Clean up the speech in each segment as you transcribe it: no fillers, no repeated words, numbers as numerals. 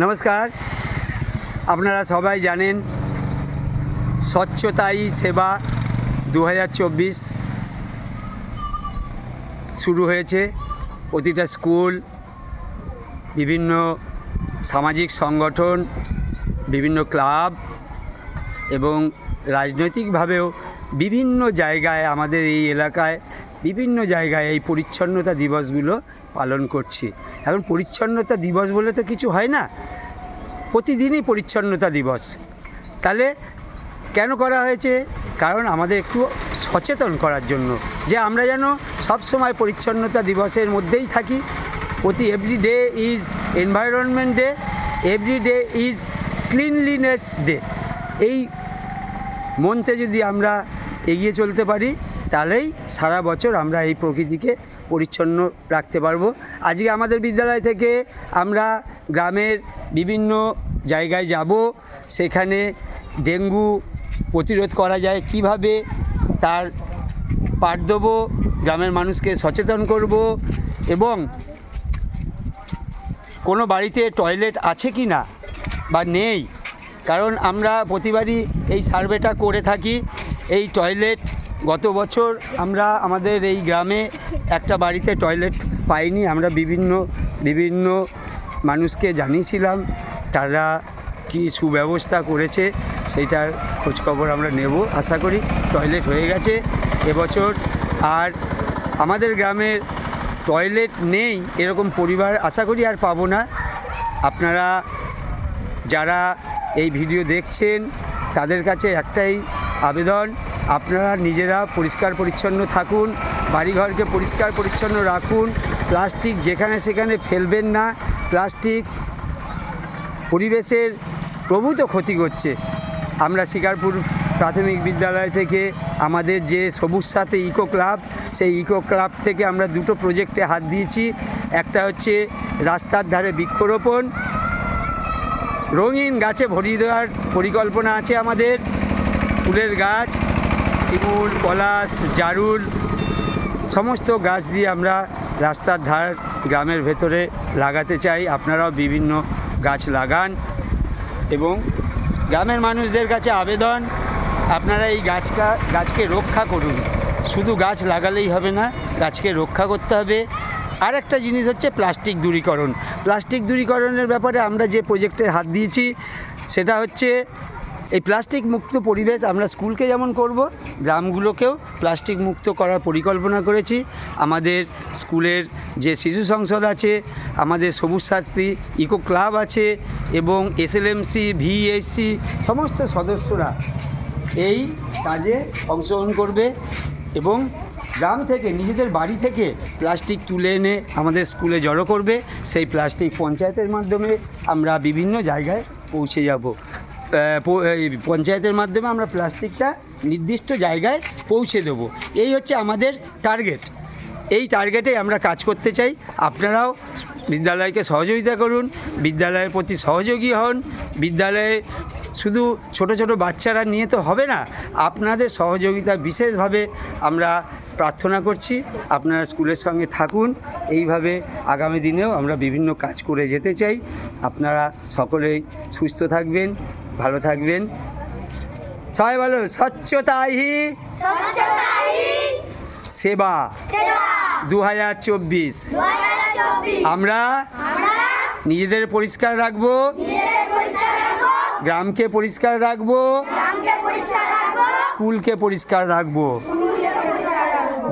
নমস্কার। আপনারা সবাই জানেন স্বচ্ছতাই সেবা 2024 শুরু হয়েছে। প্রতিটা স্কুল, বিভিন্ন সামাজিক সংগঠন, বিভিন্ন ক্লাব এবং রাজনৈতিকভাবেও বিভিন্ন জায়গায় আমাদের এই এলাকায় বিভিন্ন জায়গায় এই পরিচ্ছন্নতা দিবসগুলো পালন করছি। এখন পরিচ্ছন্নতা দিবস বলে তো কিছু হয় না, প্রতিদিনই পরিচ্ছন্নতা দিবস। তাহলে কেন করা হয়েছে? কারণ আমাদের একটু সচেতন করার জন্য, যে আমরা যেন সবসময় পরিচ্ছন্নতা দিবসের মধ্যেই থাকি। Every day is environment day, every day is cleanliness day. এই মন্ত্রে যদি আমরা এগিয়ে চলতে পারি, তাহলেই সারা বছর আমরা এই প্রকৃতিকে পরিচ্ছন্ন রাখতে পারবো। আজকে আমাদের বিদ্যালয় থেকে আমরা গ্রামের বিভিন্ন জায়গায় যাব, সেখানে ডেঙ্গু প্রতিরোধ করা যায় কিভাবে তার পাঠ দেবো, গ্রামের মানুষকে সচেতন করব এবং কোনো বাড়িতে টয়লেট আছে কি না বা নেই, কারণ আমরা প্রতিবারই এই সার্ভেটা করে থাকি। এই টয়লেট গত বছর আমরা আমাদের এই গ্রামে একটা বাড়িতে টয়লেট পাইনি। আমরা বিভিন্ন মানুষকে জানিয়েছিলাম, তারা কি সুব্যবস্থা করেছে সেইটার খোঁজখবর আমরা নেব। আশা করি টয়লেট হয়ে গেছে এবছর। আর আমাদের গ্রামের টয়লেট নেই এরকম পরিবার আশা করি আর পাবো না। আপনারা যারা এই ভিডিও দেখছেন তাদের কাছে একটাই আবেদন, আপনারা নিজেরা পরিষ্কার পরিচ্ছন্ন থাকুন, বাড়িঘরকে পরিষ্কার পরিচ্ছন্ন রাখুন, প্লাস্টিক যেখানে সেখানে ফেলবেন না। প্লাস্টিক পরিবেশের প্রভূত ক্ষতি করছে। আমরা শিকারপুর প্রাথমিক বিদ্যালয় থেকে আমাদের যে সবুজ সাথী ইকো ক্লাব, সেই ইকো ক্লাব থেকে আমরা দুটো প্রজেক্টে হাত দিয়েছি। একটা হচ্ছে রাস্তার ধারে বৃক্ষরোপণ, রঙিন গাছে ভরিয়ে দেওয়ার পরিকল্পনা আছে আমাদের। ফুলের গাছ, শিমুল, পলাশ, জারুল, সমস্ত গাছ দিয়ে আমরা রাস্তার ধার গ্রামের ভেতরে লাগাতে চাই। আপনারাও বিভিন্ন গাছ লাগান এবং গ্রামের মানুষদের কাছে আবেদন, আপনারা এই গাছকে রক্ষা করুন। শুধু গাছ লাগালেই হবে না, গাছকে রক্ষা করতে হবে। আর একটা জিনিস হচ্ছে প্লাস্টিক দূরীকরণ। প্লাস্টিক দূরীকরণের ব্যাপারে আমরা যে প্রজেক্টে হাত দিয়েছি সেটা হচ্ছে এই প্লাস্টিক মুক্ত পরিবেশ। আমরা স্কুলকে যেমন করব, গ্রামগুলোকেও প্লাস্টিক মুক্ত করার পরিকল্পনা করেছি। আমাদের স্কুলের যে শিশু সংসদ আছে, আমাদের সবুজ সাথী ইকো ক্লাব আছে এবং এসএলএমসি, ভিএসসি সমস্ত সদস্যরা এই কাজে অংশগ্রহণ করবে এবং গ্রাম থেকে নিজেদের বাড়ি থেকে প্লাস্টিক তুলে এনে আমাদের স্কুলে জড়ো করবে। সেই প্লাস্টিক পঞ্চায়েতের মাধ্যমে আমরা বিভিন্ন জায়গায় পৌঁছে যাব। পঞ্চায়েতের মাধ্যমে আমরা প্লাস্টিকটা নির্দিষ্ট জায়গায় পৌঁছে দেবো। এই হচ্ছে আমাদের টার্গেট। এই টার্গেটে আমরা কাজ করতে চাই। আপনারাও বিদ্যালয়কে সহযোগিতা করুন, বিদ্যালয়ের প্রতি সহযোগী হন। বিদ্যালয়ে শুধু ছোট ছোট বাচ্চারা নিয়ে তো হবে না, আপনাদের সহযোগিতা বিশেষভাবে আমরা প্রার্থনা করছি। আপনারা স্কুলের সঙ্গে থাকুন। এইভাবে আগামী দিনেও আমরা বিভিন্ন কাজ করে যেতে চাই। আপনারা সকলেই সুস্থ থাকবেন, ভালো থাকবেন। সবাই বলো, স্বচ্ছতাই সেবা 2024। আমরা নিজেদের পরিষ্কার রাখবো, গ্রামকে পরিষ্কার রাখবো, স্কুলকে পরিষ্কার রাখবো,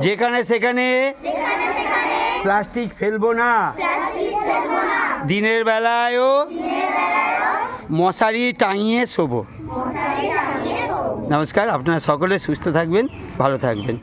যেখানে সেখানে প্লাস্টিক ফেলবো না, দিনের বেলায়ও মশারি টাঙিয়ে শোবো। নমস্কার। আপনারা সকলে সুস্থ থাকবেন, ভালো থাকবেন।